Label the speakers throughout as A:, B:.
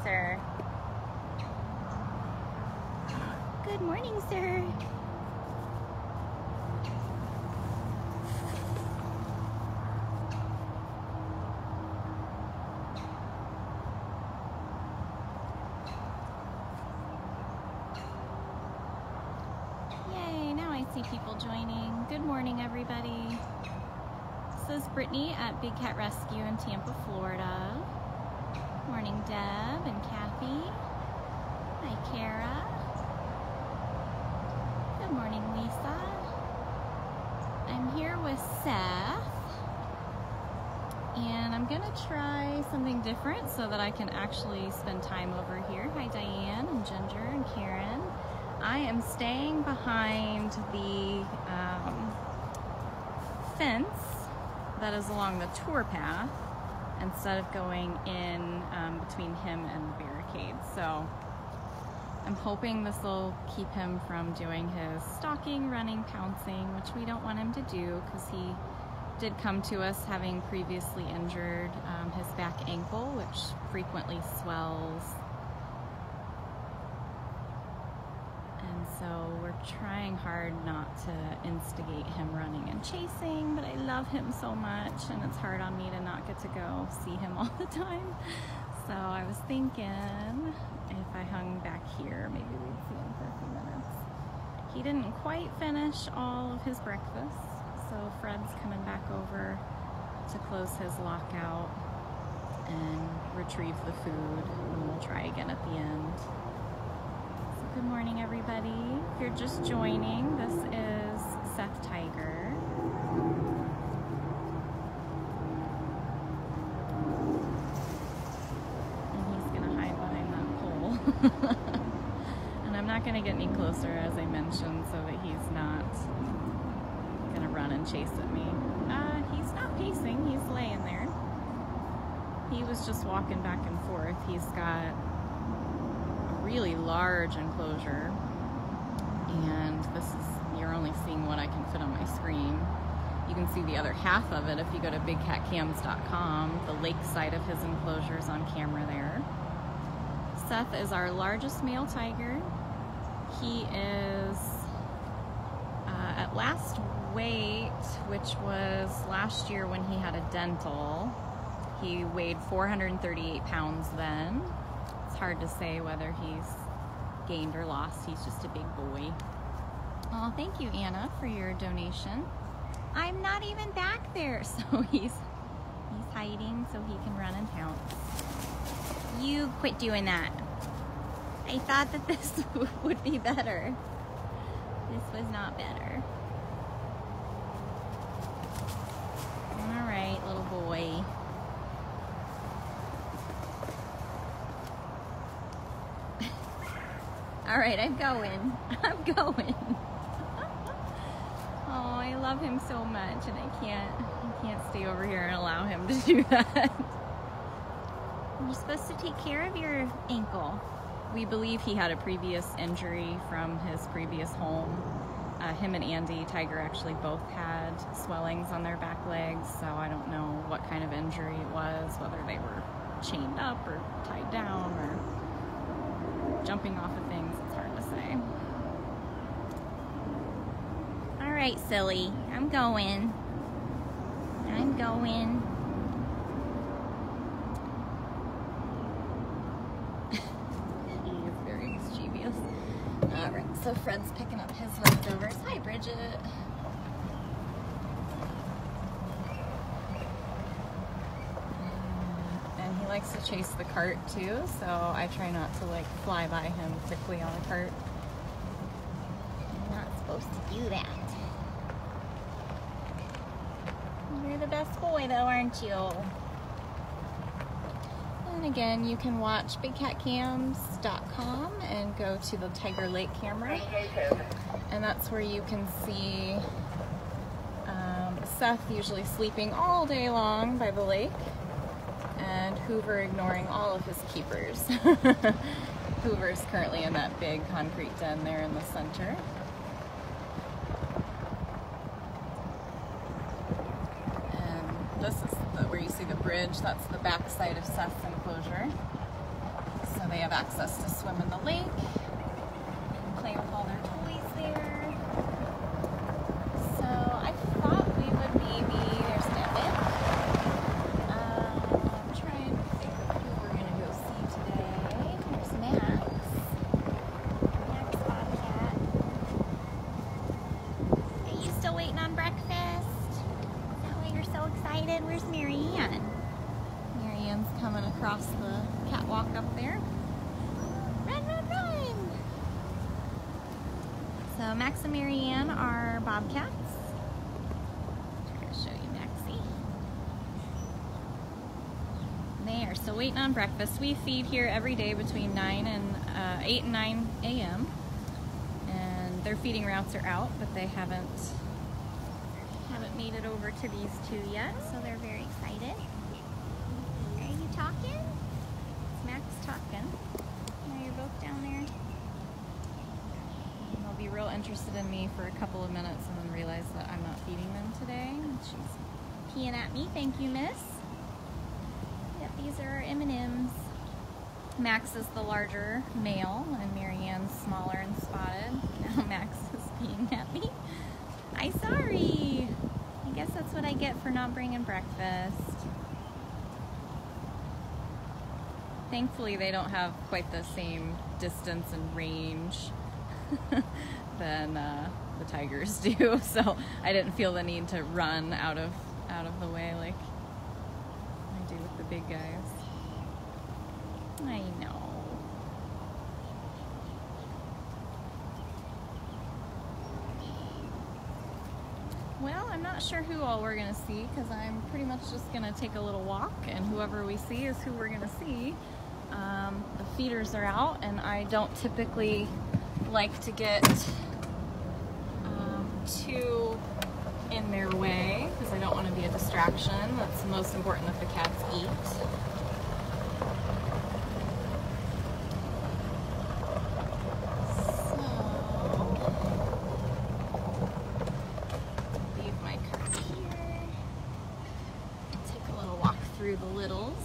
A: sir. Good morning, sir. Yay, now I see people joining. Good morning, everybody. This is Brittany at Big Cat Rescue in Tampa, Florida. Morning, Deb and Kathy. Hi, Kara. Good morning, Lisa. I'm here with Seth, and I'm gonna try something different so that I can actually spend time over here. Hi, Diane and Ginger and Karen. I am staying behind the fence that is along the tour path instead of going in between him and the barricade. So I'm hoping this will keep him from doing his stalking, running, pouncing, which we don't want him to do because he did come to us having previously injured his back ankle, which frequently swells. And so we're trying hard not to instigate him running and chasing, but I love him so much and it's hard on me to not get to go see him all the time. So I was thinking if I hung back here, maybe we'd see him for a few minutes. He didn't quite finish all of his breakfast, so Fred's coming back over to close his lockout and retrieve the food, and we'll try again at the end. So good morning, everybody. If you're just joining, this is Seth Tiger. And I'm not going to get any closer, as I mentioned, so that he's not going to run and chase at me. He's not pacing, he's laying there. He was just walking back and forth. He's got a really large enclosure, and you're only seeing what I can fit on my screen. You can see the other half of it if you go to bigcatcams.com. The lake side of his enclosure is on camera there. Seth is our largest male tiger. He is at last weight, which was last year when he had a dental. He weighed 438 pounds then. It's hard to say whether he's gained or lost. He's just a big boy. Oh, thank you, Anna, for your donation. I'm not even back there, so he's hiding so he can run and pounce. You quit doing that. I thought that this would be better. This was not better. All right, little boy. All right, I'm going. I'm going. Oh, I love him so much, and I can't stay over here and allow him to do that. You're supposed to take care of your ankle. We believe he had a previous injury from his previous home. Him and Andi, Tiger, actually both had swellings on their back legs, so I don't know what kind of injury it was, whether they were chained up or tied down or jumping off of things. It's hard to say. All right, silly. I'm going. I'm going. Alright, so Fred's picking up his leftovers. Hi, Bridget. And he likes to chase the cart too, so I try not to like fly by him quickly on a cart. You're not supposed to do that. You're the best boy though, aren't you? And again, you can watch bigcatcams.com and go to the Tiger Lake camera, and that's where you can see Seth usually sleeping all day long by the lake, and Hoover ignoring all of his keepers. Hoover's currently in that big concrete den there in the center. And this is where you see the bridge. That's the back side of Seth's enclosure. So they have access to swim in the lake, play with all their toys there. So I thought we would maybe, there's Devin. I'm trying to think who we're going to go see today. There's Max. Max Bobcat. Are you still waiting on breakfast? Is that why you're so excited? Where's MaryAnn? MaryAnn's coming across the catwalk up there. Run, run, run! So Max and MaryAnn are Bobcats. Try to show you Maxie. They are still waiting on breakfast. We feed here every day between 8 and 9 a.m. And their feeding routes are out, but they haven't made it over to these two yet, so they're very excited. Are you talking? Is Max talking? Now you're both down there. And they'll be real interested in me for a couple of minutes and then realize that I'm not feeding them today. And she's peeing at me. Thank you, miss. Yep, these are our M&Ms. Max is the larger male and MaryAnn's smaller and spotted. Now Max is peeing at me. I'm sorry. I guess that's what I get for not bringing breakfast. Thankfully, they don't have quite the same distance and range than the tigers do, so I didn't feel the need to run out of the way like I do with the big guys. I know. Well, I'm not sure who all we're going to see because I'm pretty much just going to take a little walk, and whoever we see is who we're going to see. The feeders are out, and I don't typically like to get too in their way because I don't want to be a distraction. That's most important that the cats eat.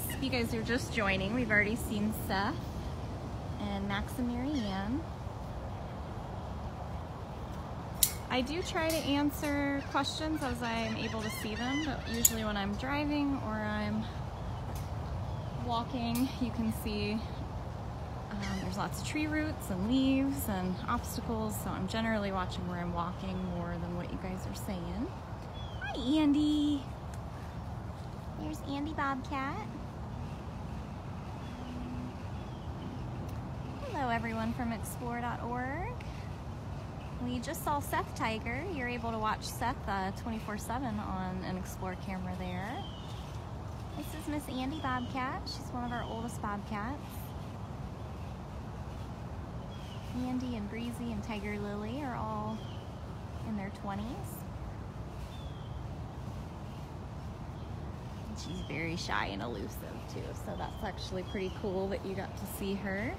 A: If you guys are just joining, we've already seen Seth and Max and MaryAnn. I do try to answer questions as I'm able to see them, but usually when I'm driving or I'm walking, you can see there's lots of tree roots and leaves and obstacles, so I'm generally watching where I'm walking more than what you guys are saying. Hi, Andi. There's Andi Bobcat. Hello everyone from explore.org. We just saw Seth Tiger. You're able to watch Seth 24/7 on an Explore camera there. This is Miss Andi Bobcat. She's one of our oldest Bobcats. Andi and Breezy and Tiger Lily are all in their 20s. She's very shy and elusive too, so that's actually pretty cool that you got to see her.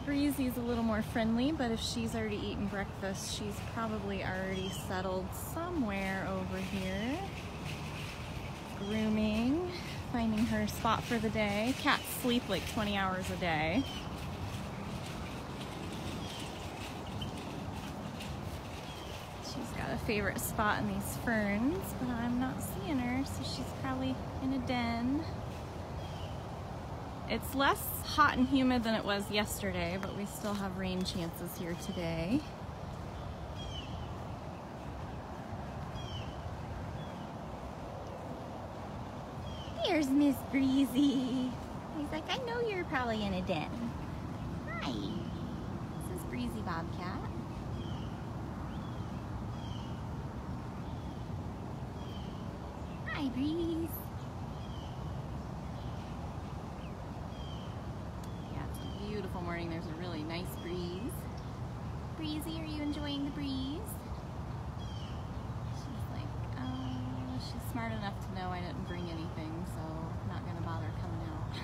A: Breezy's a little more friendly, but if she's already eaten breakfast, she's probably already settled somewhere over here. Grooming, finding her spot for the day. Cats sleep like 20 hours a day. She's got a favorite spot in these ferns, but I'm not seeing her, so she's probably in a den. It's less hot and humid than it was yesterday, but we still have rain chances here today. There's Miss Breezy. He's like, I know you're probably in a den. Hi. This is Breezy Bobcat. Hi, Breeze. Yeah, it's a beautiful morning. There's a really nice breeze. Breezy, are you enjoying the breeze? She's like, oh, she's smart enough to know I didn't bring anything, so I'm not going to bother coming out.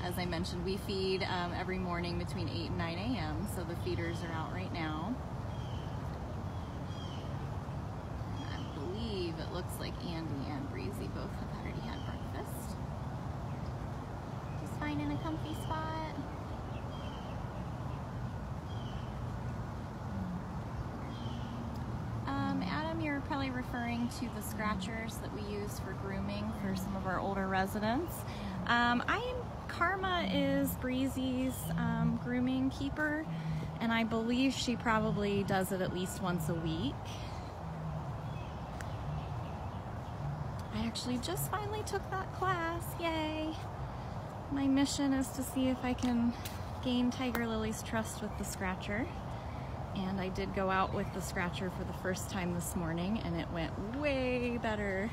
A: As I mentioned, we feed every morning between 8 and 9 a.m., so the feeders are out right now. It looks like Andi and Breezy both have already had breakfast. Just finding a comfy spot? Adam, you're probably referring to the scratchers that we use for grooming for some of our older residents. Karma is Breezy's grooming keeper, and I believe she probably does it at least once a week. I actually just finally took that class, yay! My mission is to see if I can gain Tiger Lily's trust with the scratcher. And I did go out with the scratcher for the first time this morning, and it went way better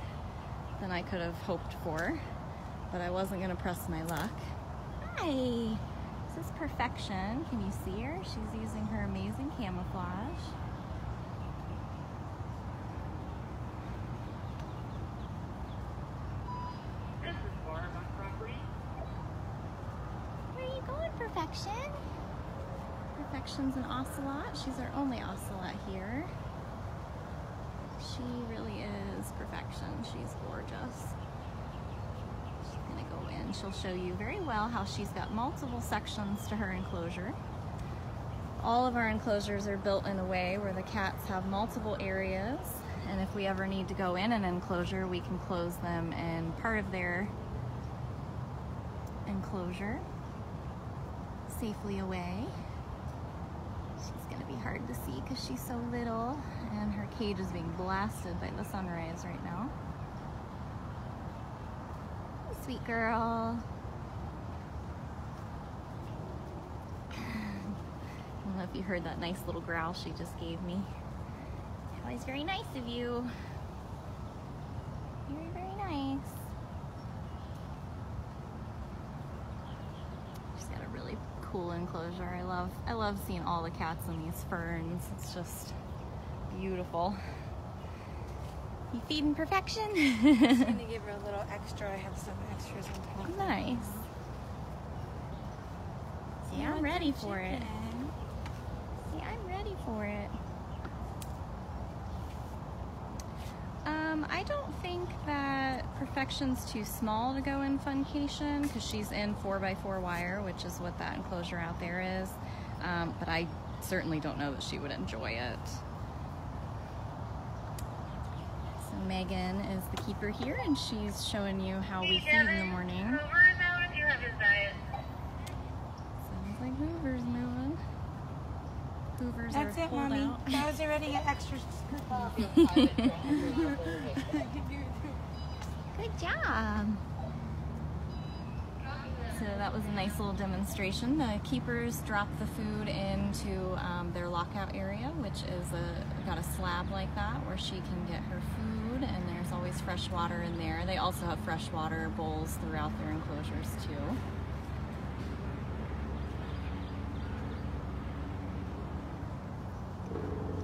A: than I could have hoped for. But I wasn't gonna press my luck. Hi! This is Purrfection. Can you see her? She's using her amazing camouflage.
B: This is Barb on property.
A: Where are you going, Purrfection? Purrfection's an Ocelot. She's our only Ocelot here. She really is Purrfection. She's gorgeous. She's gonna go in. She'll show you very well how she's got multiple sections to her enclosure. All of our enclosures are built in a way where the cats have multiple areas, and if we ever need to go in an enclosure, we can close them in part of their enclosure safely away. She's gonna be hard to see because she's so little, and her cage is being blasted by the sunrise right now. Sweet girl. I don't know if you heard that nice little growl she just gave me. Always very nice of you. Very, very nice. She's got a really cool enclosure. I love seeing all the cats in these ferns. It's just beautiful. You feeding Purrfection?
C: I'm just gonna give her a little extra. I have some extras on top.
A: Nice. See, I'm ready for it. See, I'm ready for it. I don't think that Purrfection's too small to go in Funcation because she's in 4x4 wire, which is what that enclosure out there is. But I certainly don't know that she would enjoy it. So Megan is the keeper here, and she's showing you how we feed in the morning.
B: Hoover is out if you have his diet.
A: Sounds like Hoover's moving. Hoovers
C: That's
A: are
C: it,
A: pulled
C: Mommy.
A: out.
C: That was already an extra.
A: Good job. So that was a nice little demonstration. The keepers drop the food into their lockout area, which is got a slab like that where she can get her food, and there's always fresh water in there. They also have fresh water bowls throughout their enclosures too.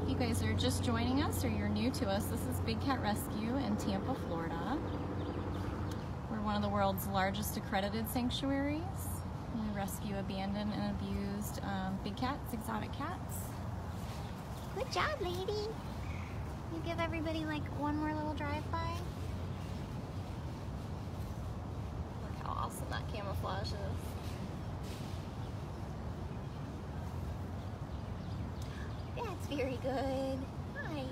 A: If you guys are just joining us or you're new to us, this is Big Cat Rescue in Tampa, Florida. We're one of the world's largest accredited sanctuaries. We rescue abandoned and abused big cats, exotic cats. Good job, lady. You give everybody like one more little drive-by. Look how awesome that camouflage is. That's very good. Hi.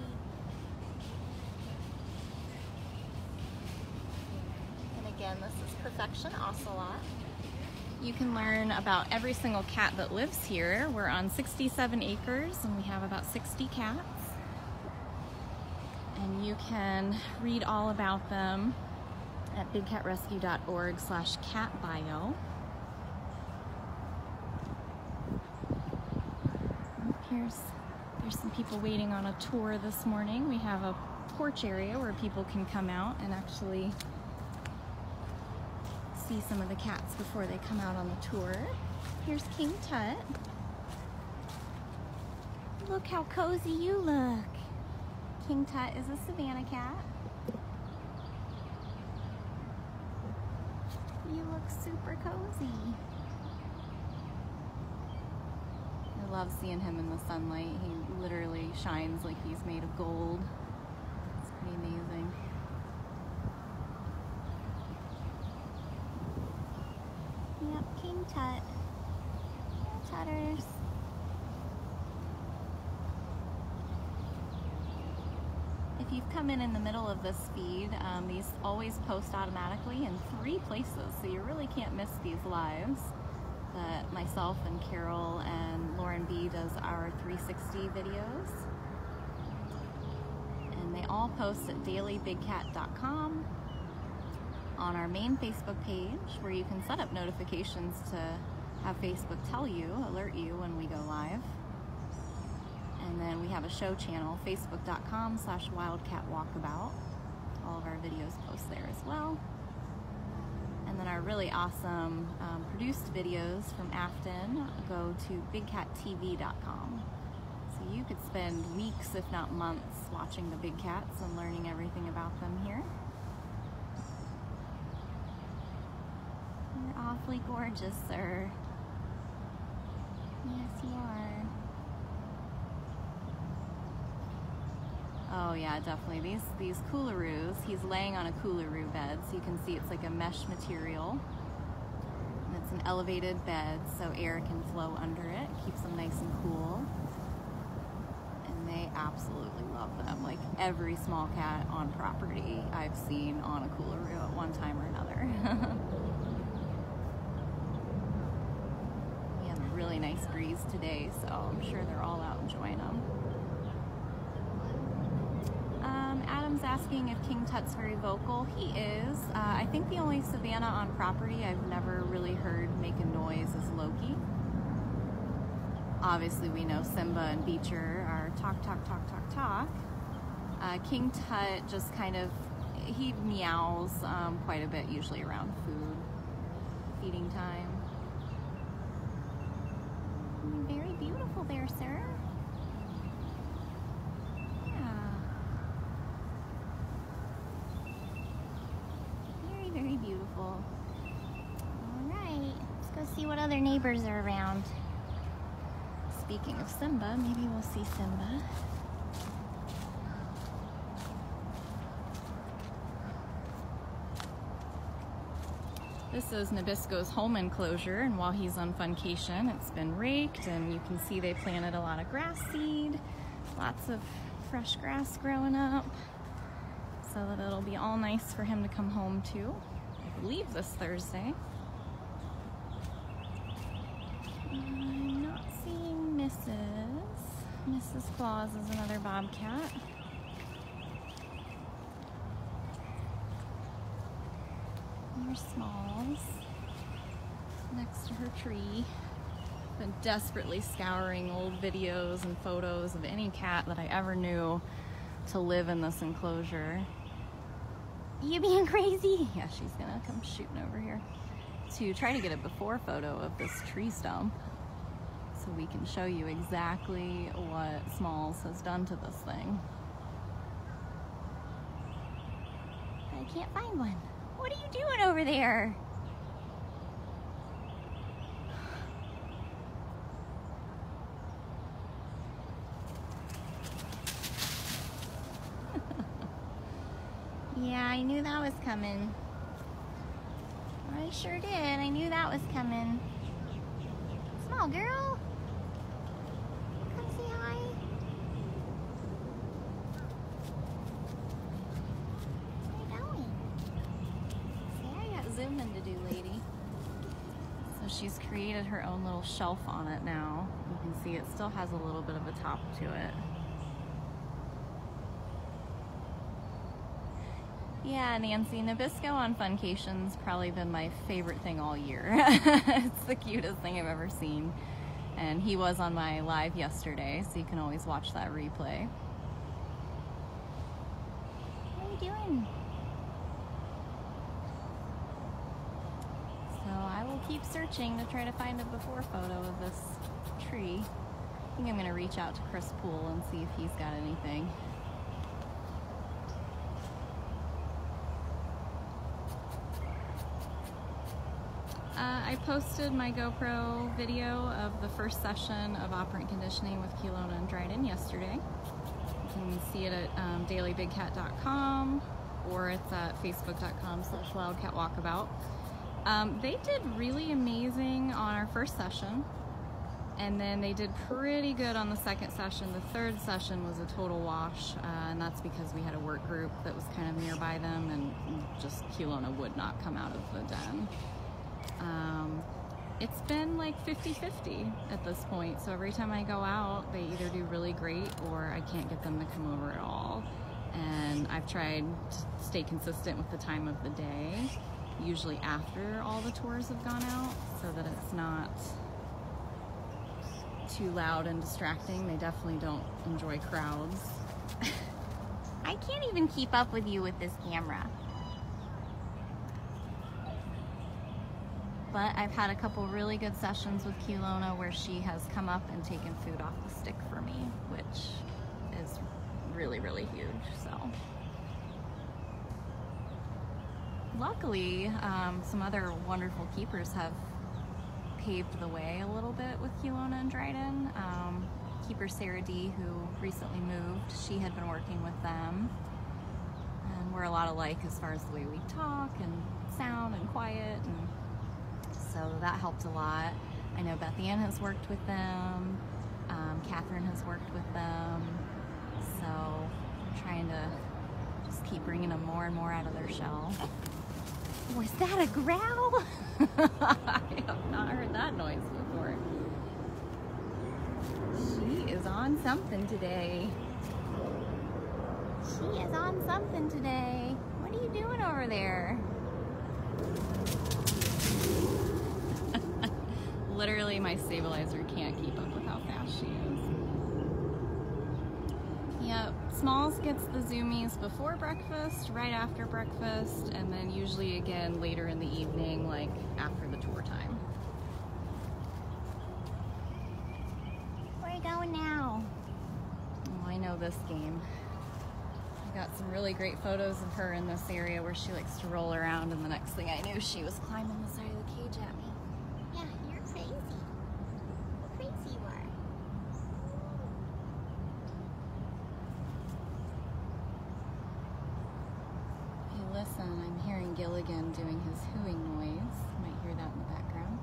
A: And again, this is Purrfection Ocelot. You can learn about every single cat that lives here. We're on 67 acres and we have about 60 cats. And you can read all about them at bigcatrescue.org/catbio. There's some people waiting on a tour this morning. We have a porch area where people can come out and actually see some of the cats before they come out on the tour. Here's King Tut. Look how cozy you look. King Tut is a Savannah cat. You look super cozy. I love seeing him in the sunlight. He literally shines like he's made of gold. It's pretty amazing. Yep. Tut. Tutters. If you've come in the middle of this feed, these always post automatically in 3 places, so you really can't miss these lives that myself and Carol and Lauren B does our 360 videos. And they all post at dailybigcat.com, on our main Facebook page, where you can set up notifications to have Facebook alert you when we go live. And then we have a show channel, facebook.com/wildcatwalkabout. All of our videos post there as well. And then our really awesome produced videos from Afton go to bigcattv.com. So you could spend weeks, if not months, watching the big cats and learning everything about them here. You're awfully gorgeous, sir. Yes, you are. Oh yeah, definitely. These coolaroos, he's laying on a coolaroo bed, so you can see it's like a mesh material. And it's an elevated bed, so air can flow under it, keeps them nice and cool. And they absolutely love them. Like every small cat on property I've seen on a coolaroo at one time or another. We have a really nice breeze today, so I'm sure they're all out enjoying them. Adam's asking if King Tut's very vocal. He is. I think the only Savannah on property I've never really heard make a noise is Loki. Obviously we know Simba and Beecher are talk, talk, talk, talk, talk. King Tut just kind of, he meows quite a bit, usually around feeding time. Very beautiful there, sir. Very beautiful. Alright, let's go see what other neighbors are around. Speaking of Simba, maybe we'll see Simba. This is Nabisco's home enclosure, and while he's on funcation, it's been raked, and you can see they planted a lot of grass seed, lots of fresh grass growing up, so that it'll be all nice for him to come home to. I believe this Thursday. I'm not seeing Mrs. Claus is another bobcat. There's Smalls next to her tree. Been desperately scouring old videos and photos of any cat that I ever knew to live in this enclosure. You being crazy? Yeah, she's gonna come shooting over here to try to get a before photo of this tree stump so we can show you exactly what Smalls has done to this thing. But I can't find one. What are you doing over there? Yeah, I knew that was coming. I sure did. I knew that was coming. Small girl. Come say hi. What are you doing? See, I got zooming to do, lady. So she's created her own little shelf on it now. You can see it still has a little bit of a top to it. Yeah, Nancy, Nabisco on Funcation's probably been my favorite thing all year. It's the cutest thing I've ever seen. And he was on my live yesterday, so you can always watch that replay. What are you doing? So I will keep searching to try to find a before photo of this tree. I think I'm going to reach out to Chris Poole and see if he's got anything. I posted my GoPro video of the first session of operant conditioning with Kelowna and Dryden yesterday. You can see it at dailybigcat.com, or it's at facebook.com/wildcatwalkabout. They did really amazing on our first session, and then they did pretty good on the second session. The third session was a total wash, and that's because we had a work group that was kind of nearby them, and just Kelowna would not come out of the den. It's been like 50-50 at this point, so every time I go out, they either do really great or I can't get them to come over at all. And I've tried to stay consistent with the time of the day, usually after all the tours have gone out, so that it's not too loud and distracting. They definitely don't enjoy crowds.
D: I can't even keep up with you with this camera.
A: But I've had a couple really good sessions with Kelowna where she has come up and taken food off the stick for me, which is really, really huge. So luckily, some other wonderful keepers have paved the way a little bit with Kelowna and Dryden. Keeper Sarah D, who recently moved, she had been working with them, and we're a lot alike as far as the way we talk and sound and quiet, and so that helped a lot. I know Beth Ann has worked with them, Catherine has worked with them, so I'm trying to just keep bringing them more and more out of their shell.
D: Was that a growl?
A: I have not heard that noise before. She is on something today.
D: She is on something today. What are you doing over there?
A: Literally, my stabilizer can't keep up with how fast she is. Yep, Smalls gets the zoomies before breakfast, right after breakfast, and then usually again later in the evening, like after the tour time.
D: Where are you going now?
A: Oh, I know this game. I got some really great photos of her in this area where she likes to roll around, and the next thing I knew, she was climbing the side of the cage at me.
D: Yeah, you're crazy. Crazy you are.
A: Hey, listen, I'm hearing Gilligan doing his hooing noise. You might hear that in the background.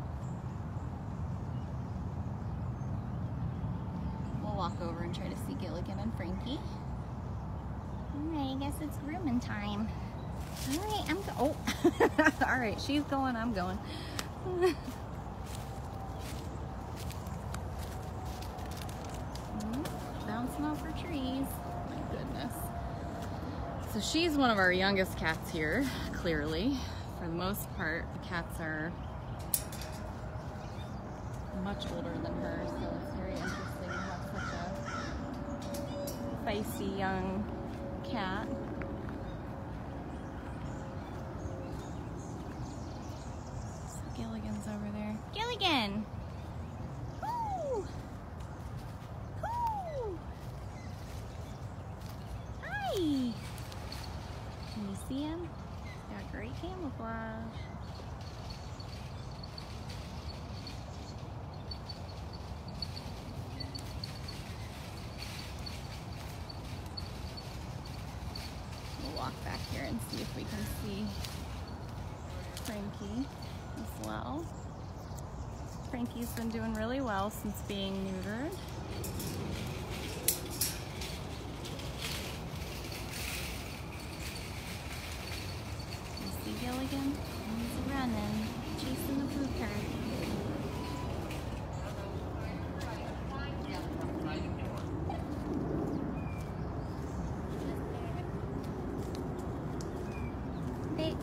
A: We'll walk over and try to see Gilligan and Frankie.
D: Alright, I guess it's grooming time. Alright,
A: Oh, all right, she's going, I'm going. Bouncing off her trees. My goodness. So she's one of our youngest cats here, clearly. For the most part, the cats are much older than her, so it's very interesting to have such a feisty young cat. So Gilligan's over there.
D: Gilligan! Woo! Woo! Hi!
A: Can you see him? He's got great camouflage. We'll walk back here and see if we can see Frankie as well. Frankie's been doing really well since being neutered. You see Gilligan? He's running, chasing the food cart.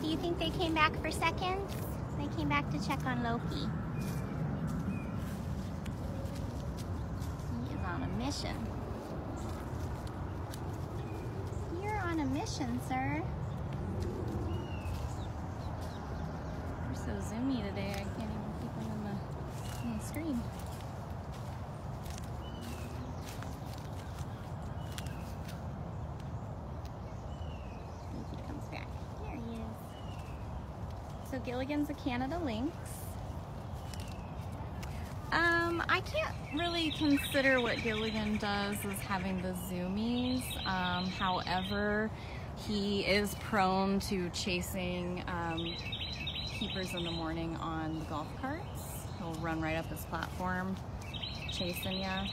D: Do you think they came back for seconds? They came back to check on Loki. He is on a mission. You're on a mission, sir.
A: We're so zoomy today, I can't even keep them on the screen.
D: He comes back. There he is.
A: So Gilligan's a Canada Lynx. I can't really consider what Gilligan does as having the zoomies. However, he is prone to chasing keepers in the morning on the golf carts. He'll run right up his platform, chasing ya.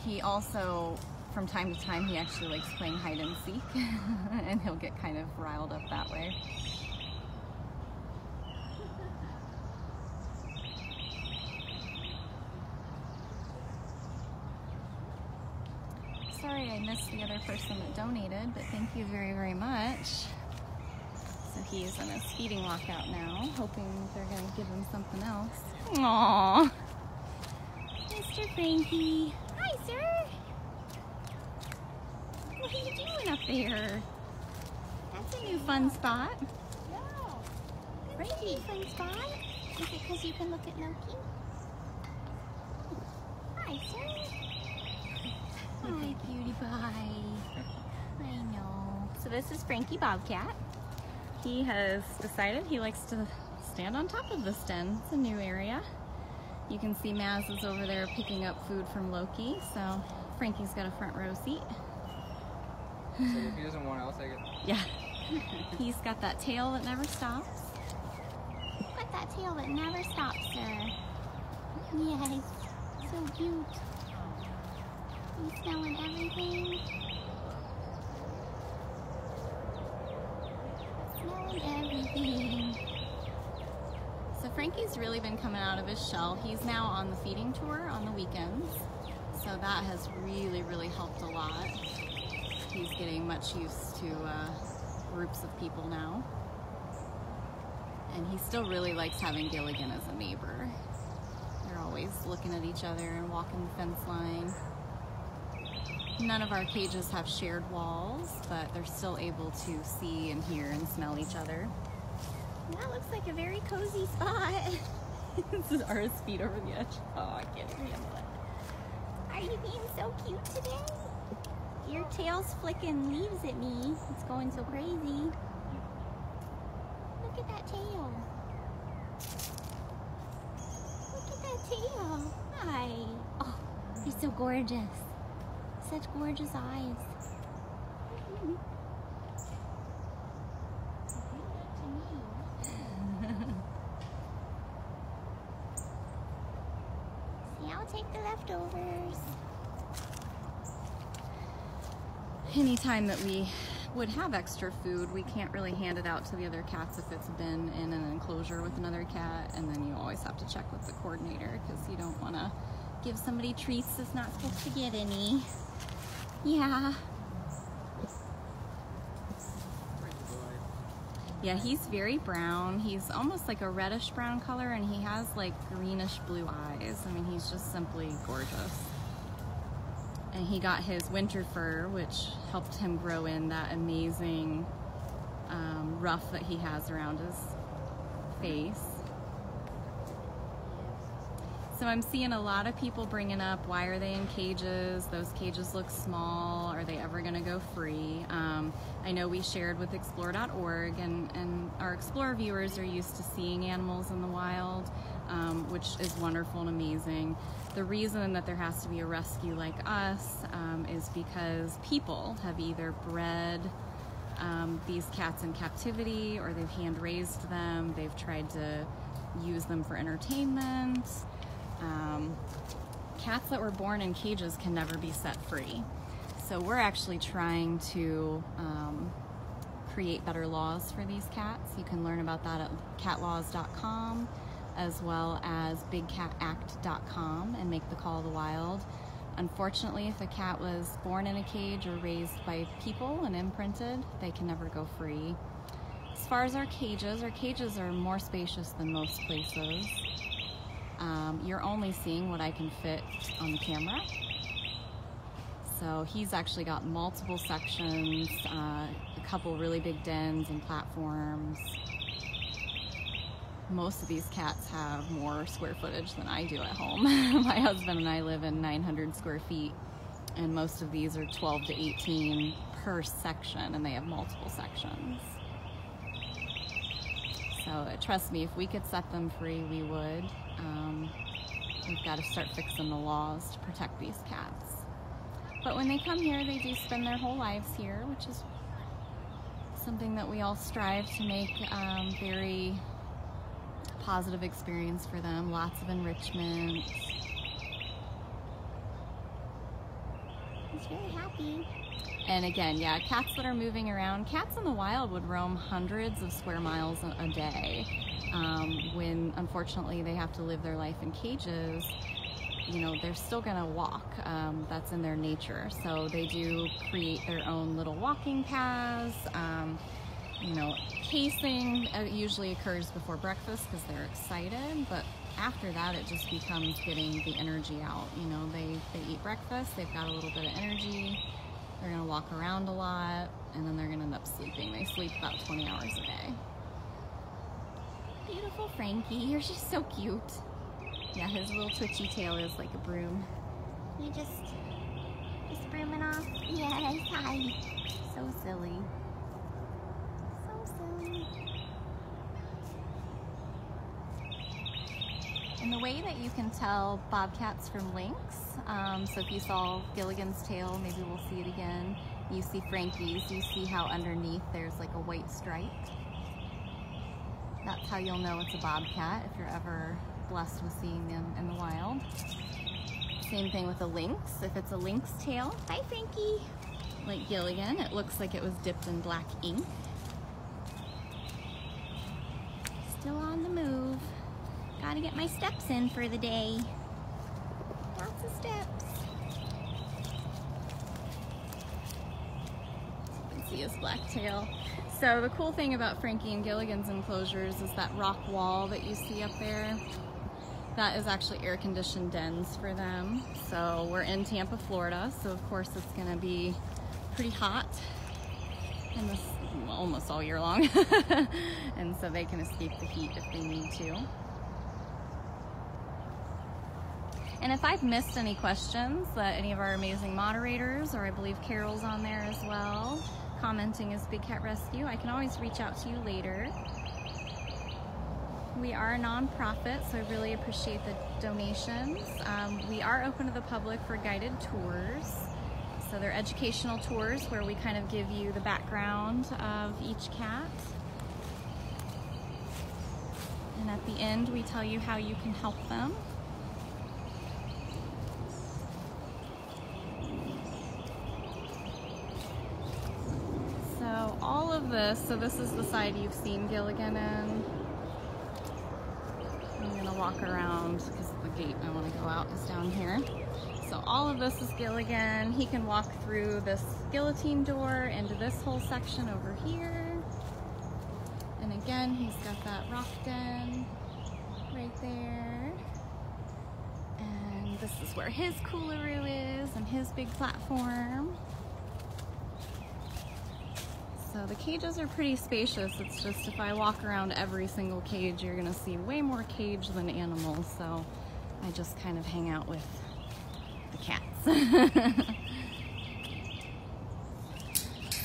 A: He also, from time to time, he actually likes playing hide and seek, and he'll get kind of riled up that way. Sorry I missed the other person that donated, but thank you very, very much. So he's in his feeding lockout now, hoping they're going to give him something else. Aww. Mr. Frankie. Hi, sir. What are you doing up there? That's a new fun spot.
D: Yeah. Frankie, fun spot. Is it because you can look at Loki? Hi, sir. Hi, cutie pie. I know.
A: So this is Frankie Bobcat. He has decided he likes to stand on top of this den. It's a new area. You can see Maz is over there picking up food from Loki, so Frankie's got a front row seat.
E: So if he doesn't want it, I'll take it.
A: Yeah. He's got that tail that never stops.
D: Got that tail that never stops, sir. Yes. So cute. He's smelling everything. Smelling everything.
A: So Frankie's really been coming out of his shell. He's now on the feeding tour on the weekends. So that has really, really helped a lot. He's getting much used to groups of people now. And he still really likes having Gilligan as a neighbor. They're always looking at each other and walking the fence line. None of our cages have shared walls, but they're still able to see and hear and smell each other.
D: That looks like a very cozy spot.
A: This is Ara's feet over the edge. Oh, I can't even handle it.
D: Are you being so cute today? Your tail's flicking leaves at me. It's going so crazy. Look at that tail. Look at that tail. Hi. Oh, you're so gorgeous. Such gorgeous eyes. See, I'll take the leftovers.
A: Anytime that we would have extra food, we can't really hand it out to the other cats if it's been in an enclosure with another cat, and then you always have to check with the coordinator because you don't want to give somebody treats that's not supposed to get any. Yeah. Yeah, he's very brown. He's almost like a reddish brown color, and he has like greenish blue eyes. I mean, he's just simply gorgeous. And he got his winter fur, which helped him grow in that amazing ruff that he has around his face. So I'm seeing a lot of people bringing up, why are they in cages? Those cages look small. Are they ever going to go free? I know we shared with explore.org, and our Explore viewers are used to seeing animals in the wild, which is wonderful and amazing. The reason that there has to be a rescue like us is because people have either bred these cats in captivity, or they've hand-raised them. They've tried to use them for entertainment. Cats that were born in cages can never be set free. So we're actually trying to create better laws for these cats. You can learn about that at catlaws.com, as well as bigcatact.com, and make the call to the wild. Unfortunately, if a cat was born in a cage or raised by people and imprinted, they can never go free. As far as our cages are more spacious than most places. You're only seeing what I can fit on the camera. So he's actually got multiple sections, a couple really big dens and platforms. Most of these cats have more square footage than I do at home. My husband and I live in 900 square feet, and most of these are 12 to 18 per section, and they have multiple sections. So trust me, if we could set them free, we would. We've got to start fixing the laws to protect these cats. But when they come here, they do spend their whole lives here, which is something that we all strive to make very positive experience for them. Lots of enrichment.
D: He's very happy.
A: And again, yeah, cats that are moving around, cats in the wild would roam hundreds of square miles a day. When unfortunately they have to live their life in cages, you know, they're still gonna walk. That's in their nature. So they do create their own little walking paths. You know, pacing usually occurs before breakfast because they're excited, but after that it just becomes getting the energy out. You know, they eat breakfast, they've got a little bit of energy, they're gonna walk around a lot, and then they're gonna end up sleeping. They sleep about 20 hours a day.
D: Beautiful Frankie, you're just so cute.
A: Yeah, his little twitchy tail is like a broom.
D: You just brooming off? Yes, hi.
A: So silly.
D: So silly.
A: And the way that you can tell bobcats from lynx, so if you saw Gilligan's tail, maybe we'll see it again. You see Frankie's, you see how underneath there's like a white stripe. That's how you'll know it's a bobcat if you're ever blessed with seeing them in the wild. Same thing with a lynx. If it's a lynx tail,
D: Hi, Frankie.
A: like Gilligan, it looks like it was dipped in black ink.
D: Still on the move. Gotta get my steps in for the day. Lots of steps.
A: You can see his black tail. So the cool thing about Frankie and Gilligan's enclosures is that rock wall that you see up there. That is actually air-conditioned dens for them. So we're in Tampa, Florida, so of course it's gonna be pretty hot in this almost all year long. And so they can escape the heat if they need to. And if I've missed any questions that any of our amazing moderators, or I believe Carol's on there as well, commenting as Big Cat Rescue, I can always reach out to you later. We are a nonprofit, so I really appreciate the donations. We are open to the public for guided tours. So they're educational tours where we kind of give you the background of each cat. And at the end, we tell you how you can help them. So all of this, so this is the side you've seen Gilligan in. I'm gonna walk around because the gate I want to go out is down here. So all of this is Gilligan. He can walk through this guillotine door into this whole section over here. And again, he's got that rock den right there. And this is where his coolaroo is and his big platform. So the cages are pretty spacious. It's just if I walk around every single cage, you're gonna see way more cage than animals. So I just kind of hang out with the cats.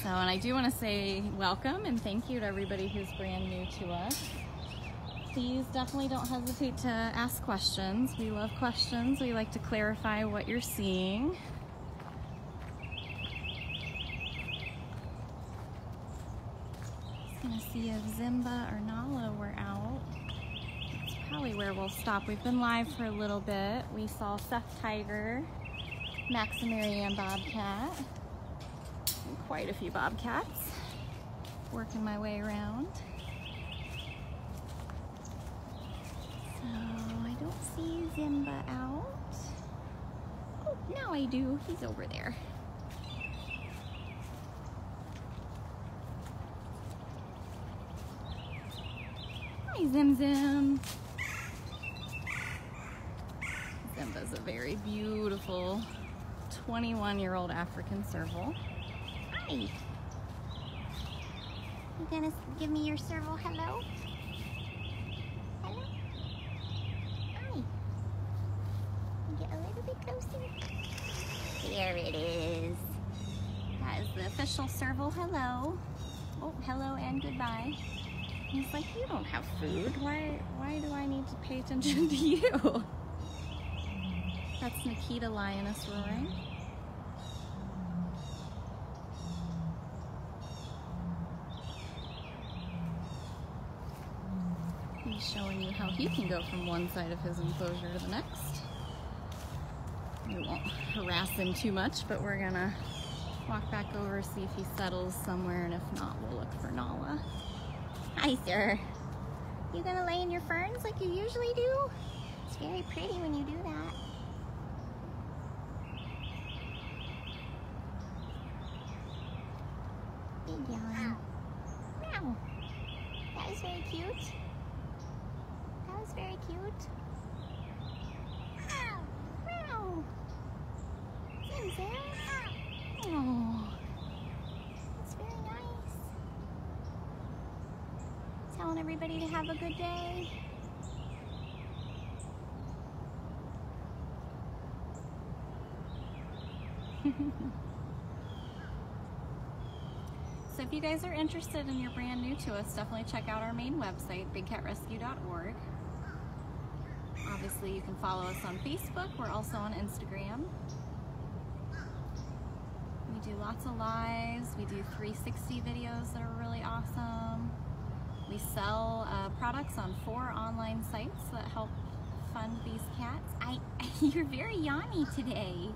A: So, and I do want to say welcome and thank you to everybody who's brand new to us. Please definitely don't hesitate to ask questions. We love questions. We like to clarify what you're seeing. Gonna see if Zimba or Nala were out. That's probably where we'll stop. We've been live for a little bit. We saw Seth Tiger, Max and MaryAnn Bobcat, and quite a few Bobcats. Working my way around. So I don't see Zimba out. Oh, now I do. He's over there. Hi, Zim Zim. Zimba's a very beautiful 21-year-old African serval.
D: Hi. You gonna give me your serval hello? Hello? Hi. Get a little bit closer. There it is.
A: That is the official serval hello. Oh, hello and goodbye. He's like, you don't have food. Why do I need to pay attention to you? That's Nikita Lioness roaring. He's showing you how he can go from one side of his enclosure to the next. We won't harass him too much, but we're gonna walk back over, see if he settles somewhere, and if not, we'll look for Nala.
D: Hi, sir. You gonna lay in your ferns like you usually do? It's very pretty when you do that. Big yawn. Meow. That was very cute. That was very cute. Meow. Meow. Zim, Zim. Oh. That's very nice. Telling everybody to have a good day.
A: So if you guys are interested and you're brand new to us, definitely check out our main website, bigcatrescue.org. Obviously, you can follow us on Facebook. We're also on Instagram. We do lots of lives. We do 360 videos that are really awesome. We sell products on 4 online sites that help fund these cats. You're very yawny today.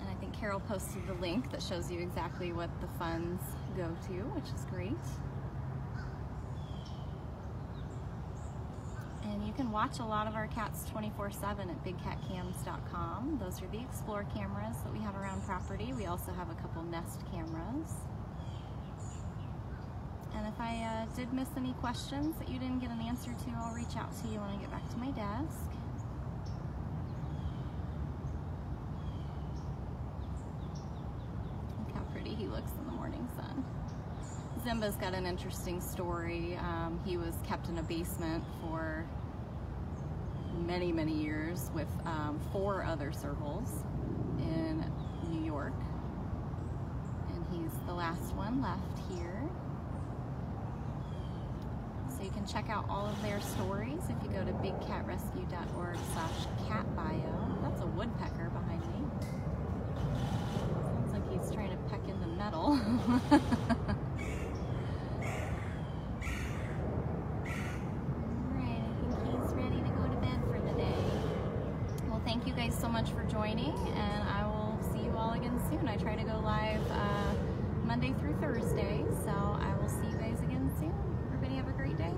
A: And I think Carol posted the link that shows you exactly what the funds go to, which is great. And you can watch a lot of our cats 24/7 at bigcatcams.com. Those are the Explore cameras that we have around property. We also have a couple Nest cameras. And if I did miss any questions that you didn't get an answer to, I'll reach out to you when I get back to my desk. Look how pretty he looks in the morning sun. Zimba's got an interesting story. He was kept in a basement for many, many years with 4 other Servals in New York. And he's the last one left here. So you can check out all of their stories if you go to bigcatrescue.org/catbio. That's a woodpecker behind me. Sounds like he's trying to peck into metal. Alright, I think he's ready to go to bed for the day. Well, thank you guys so much for joining, and I will see you all again soon. I try to go live Monday through Thursday, so I will see you guys again soon. Everybody have a great day.